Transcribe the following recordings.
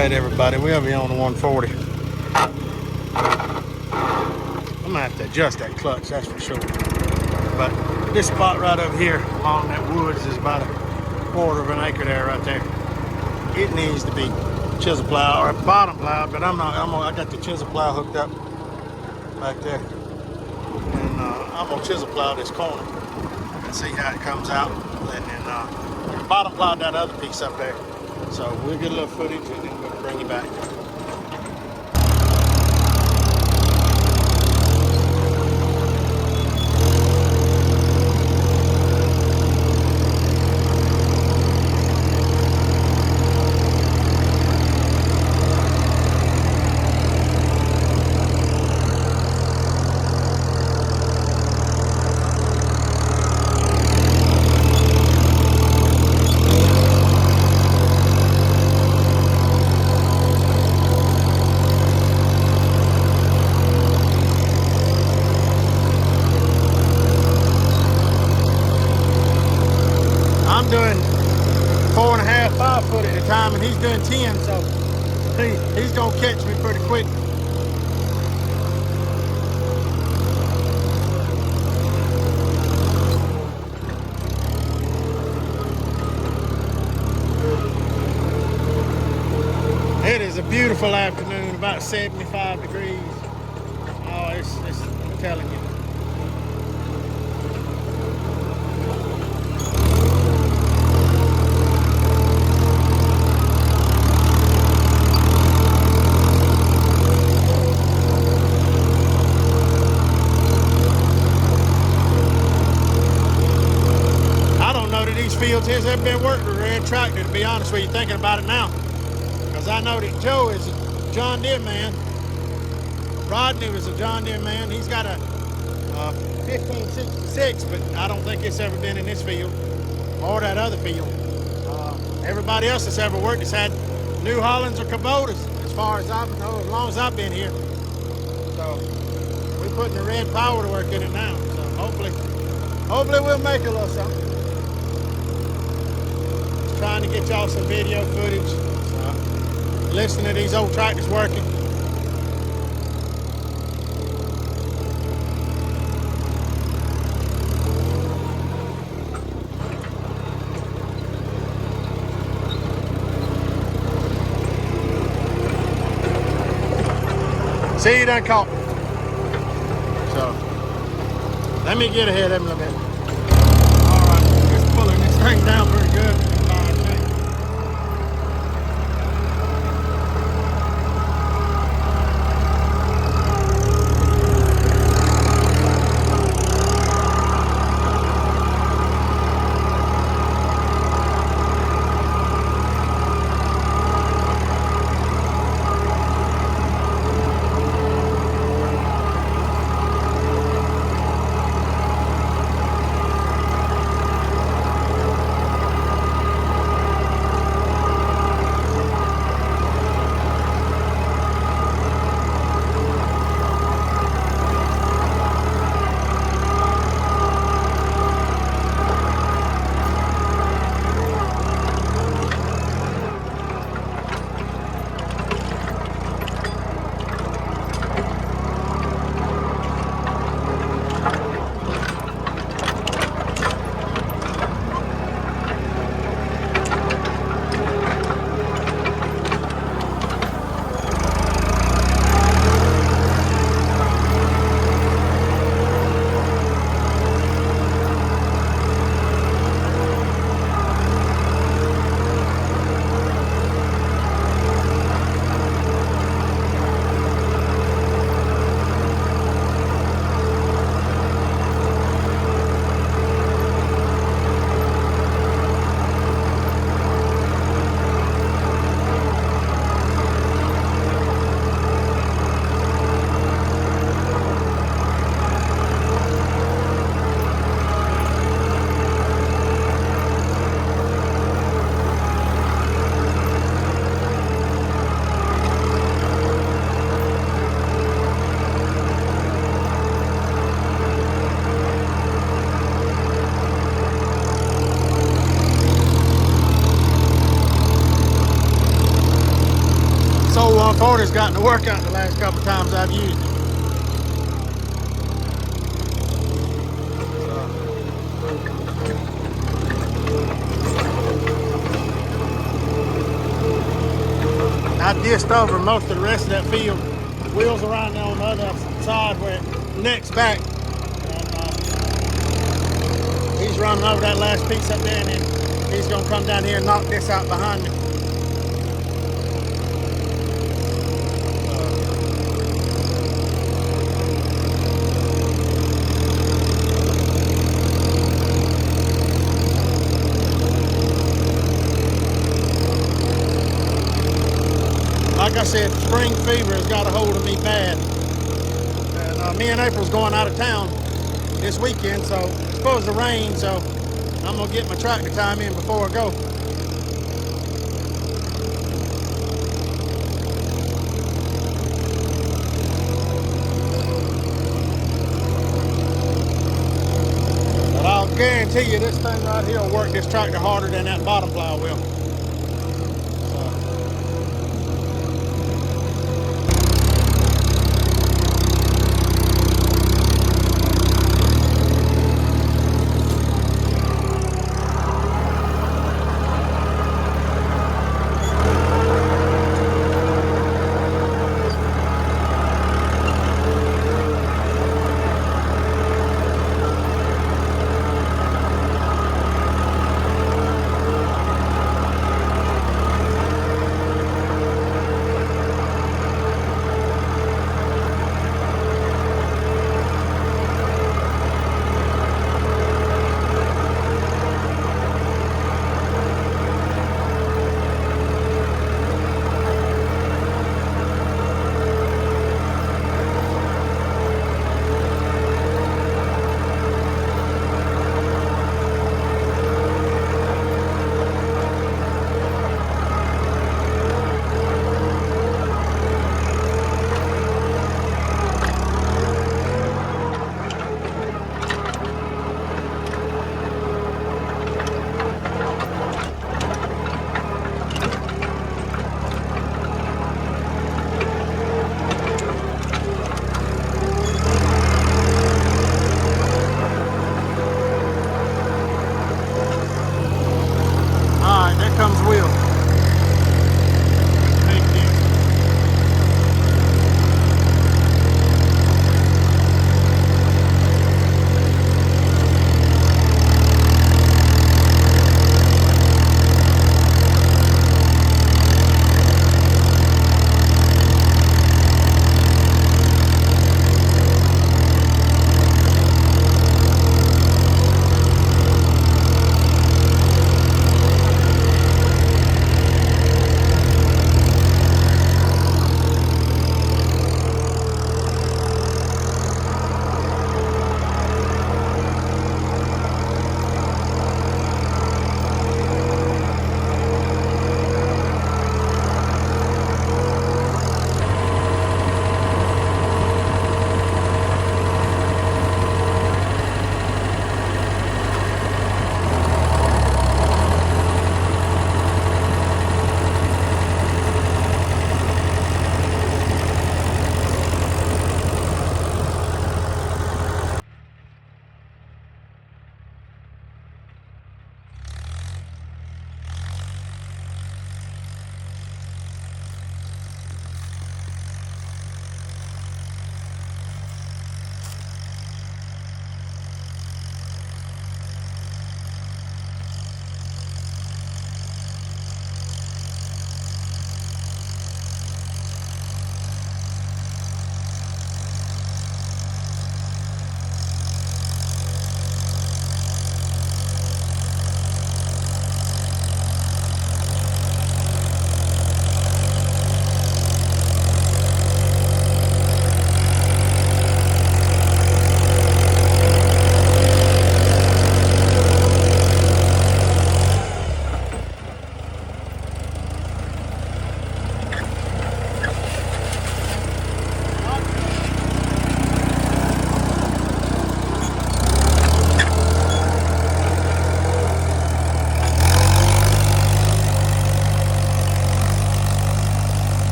Alright everybody, we'll be on the 140. I'm gonna have to adjust that clutch, that's for sure. But this spot right over here along that woods is about a quarter of an acre there right there. It needs to be chisel plow or bottom plowed, but I got the chisel plow hooked up back there. And I'm gonna chisel plow this corner and see how it comes out. And then bottom plow that other piece up there. So we'll get a little footage and then we'll bring you back. I'm doing 4.5, 5 foot at a time, and he's doing 10, so he's gonna catch me pretty quick. It is a beautiful afternoon, about 75 degrees. Oh, it's I'm telling you. Fields has ever been worked with a red tractor, to be honest with you, thinking about it now. Because I know that Joe is a John Deere man. Rodney was a John Deere man. He's got a 1566, but I don't think it's ever been in this field or that other field. Everybody else that's ever worked has had New Hollands or Kubotas, as far as I know, as long as I've been here. So we're putting the red power to work in it now. So hopefully we'll make a little something. Trying to get y'all some video footage, listening to these old tractors working. See, you done caught me. So, let me get ahead of him a little bit. All right, just pulling this thing down pretty good. gotten to work out the last couple times I've used it. I disced over most of the rest of that field. The wheels are right now on the other side where it necks back. And he's running over that last piece up there, and then he's gonna come down here and knock this out behind me. Like I said, spring fever has got a hold of me bad. And me and April's going out of town this weekend, so it's supposed to rain, so I'm gonna get my tractor time in before I go. But I'll guarantee you this thing right here will work this tractor harder than that bottom plow will.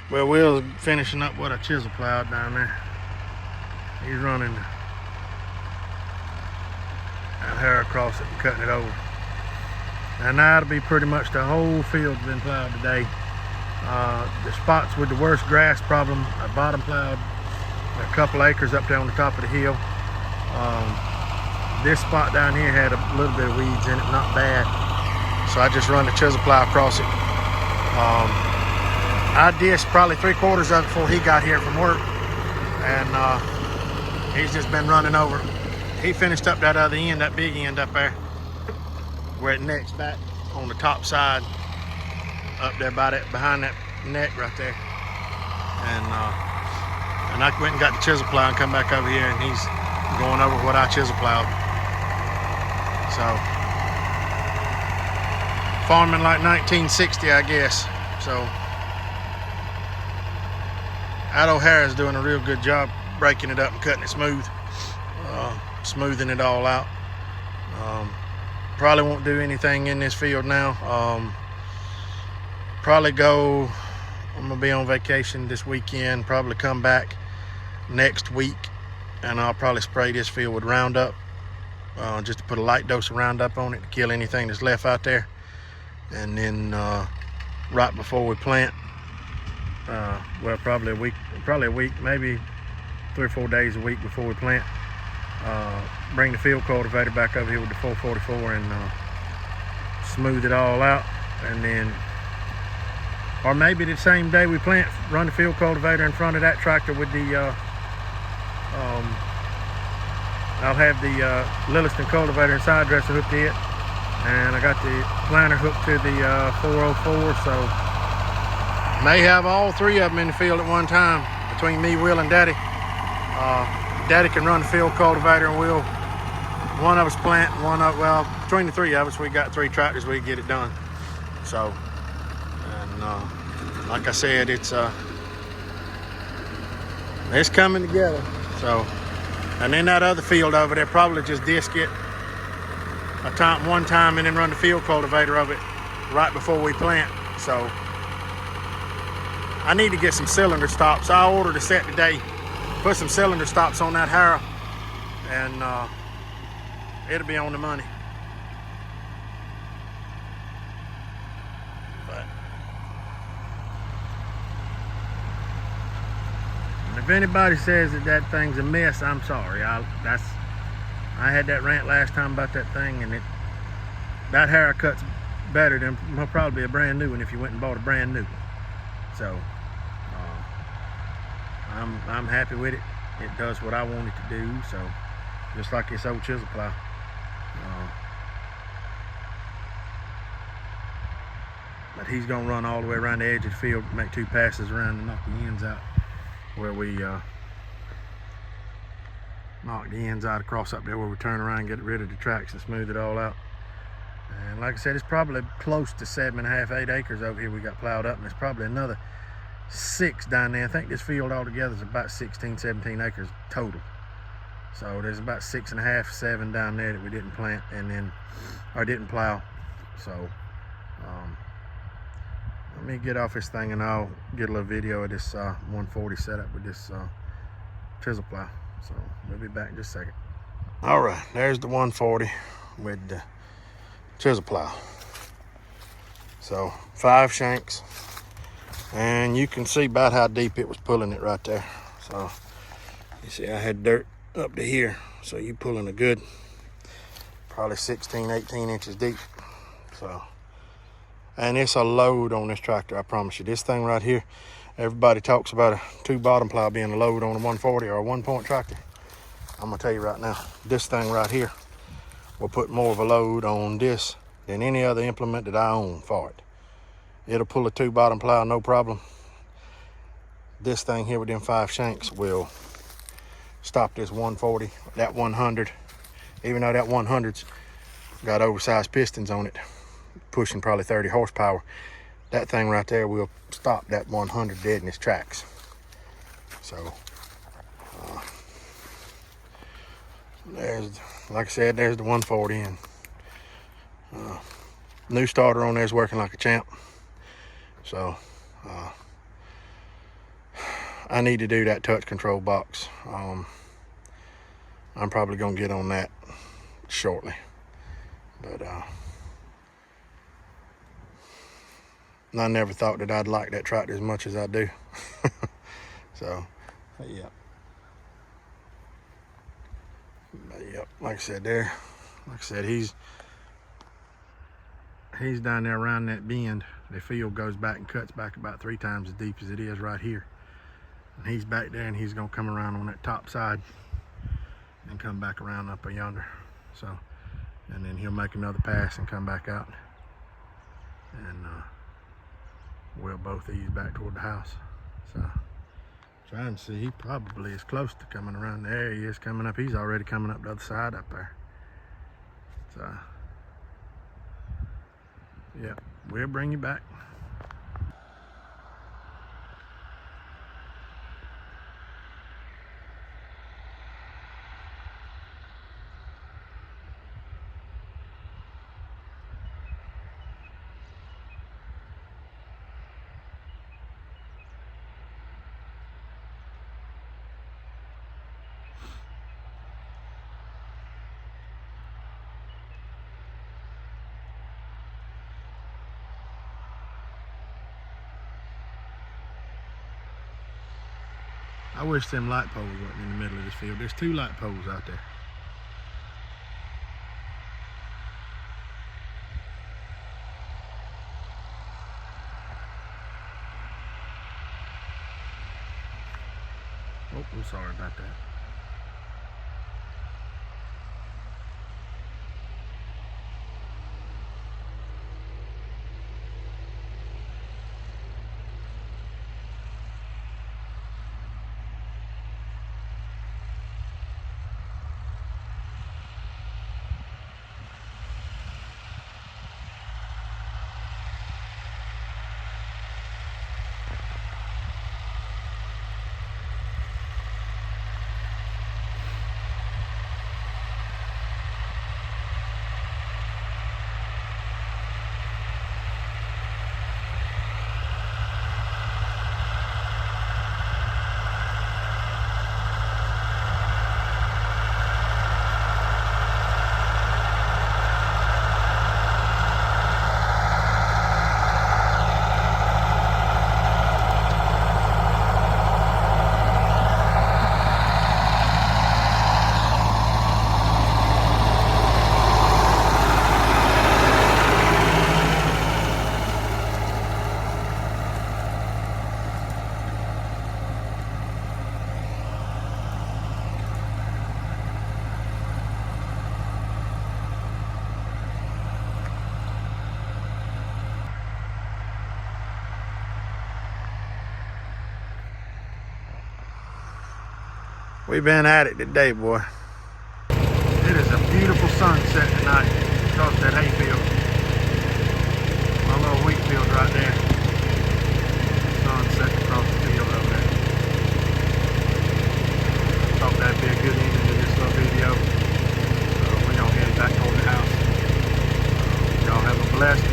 Well, Will's finishing up what I chisel plowed down there. He's running that hair across it and cutting it over. And now it'll be pretty much the whole field's been plowed today. The spots with the worst grass problem, I bottom plowed a couple acres up there on the top of the hill. This spot down here had a little bit of weeds in it, not bad. So I just run the chisel plow across it. I dished probably 3/4 of it before he got here from work. And he's just been running over. He finished up that other end, that big end up there, where it necks back on the top side, up there by that, behind that neck right there. And I went and got the chisel plow and come back over here, and he's going over what I chisel plowed. So, farming like 1960, I guess. So, Ad O'Hara's doing a real good job breaking it up and cutting it smooth, smoothing it all out. Probably won't do anything in this field now. I'm gonna be on vacation this weekend, probably come back next week, and I'll probably spray this field with Roundup, just to put a light dose of Roundup on it to kill anything that's left out there. And then right before we plant, well, probably a week, maybe 3 or 4 days a week before we plant, bring the field cultivator back over here with the 444 and smooth it all out. And then, or maybe the same day we plant, run the field cultivator in front of that tractor with the I'll have the Lilliston cultivator and side dresser hooked to it, and I got the planter hooked to the 404, so may have all 3 of them in the field at one time between me, Will, and Daddy. Daddy can run the field cultivator, and Will, one of us plant, well, between the 3 of us, we got 3 tractors, we can get it done. So, and like I said, it's coming together. So, and then that other field over there, probably just disc it one time and then run the field cultivator of it right before we plant. So I need to get some cylinder stops. I ordered a set today, put some cylinder stops on that harrow, and it'll be on the money. But if anybody says that thing's a mess, I'm sorry. I had that rant last time about that thing, and that harrow cuts better than probably a brand new one if you went and bought a brand new one. So I'm happy with it. It does what I want it to do. So just like this old chisel plow. But he's gonna run all the way around the edge of the field, make 2 passes around and knock the ends out, where we knock the ends out across up there, where we turn around and get rid of the tracks and smooth it all out. And like I said, it's probably close to 7.5, 8 acres over here we got plowed up, and there's probably another 6 down there. I think this field altogether is about 16, 17 acres total. So there's about 6.5, 7 down there that we didn't plant, and then, or didn't plow. So let me get off this thing and I'll get a little video of this 140 setup with this chisel plow. So we'll be back in just a second. All right, there's the 140 with the chisel plow. So 5 shanks, and you can see about how deep it was pulling it right there. So you see I had dirt up to here, so you pulling a good probably 16, 18 inches deep. So, and it's a load on this tractor, I promise you. This thing right here, everybody talks about a 2 bottom plow being a load on a 140 or a 1-point tractor. I'm gonna tell you right now, this thing right here will put more of a load on this than any other implement that I own for it. It'll pull a 2 bottom plow, no problem. This thing here with them 5 shanks will stop this 140, that 100, even though that 100's got oversized pistons on it, pushing probably 30 horsepower. That thing right there will stop that 100 dead in its tracks. So there's, like I said, there's the 140, and new starter on there is working like a champ. So I need to do that touch control box. I'm probably gonna get on that shortly, but I never thought that I'd like that tractor as much as I do. So, but yeah. But yep, like I said there, like I said, he's down there around that bend. The field goes back and cuts back about 3 times as deep as it is right here. And he's back there, and he's gonna come around on that top side and come back around up yonder. So, and then he'll make another pass and come back out, and we'll both ease back toward the house. So, trying to see, he probably is close to coming around. There he is coming up. He's already coming up the other side up there. So, yeah, we'll bring you back. I wish them light poles weren't in the middle of this field. There's 2 light poles out there. Oh, I'm sorry about that. We've been at it today, boy. It is a beautiful sunset tonight across that hayfield. My little wheat field right there. Sunset across the field over there. Thought that'd be a good ending to this little video. So we're gonna head back toward the house. Y'all have a blessed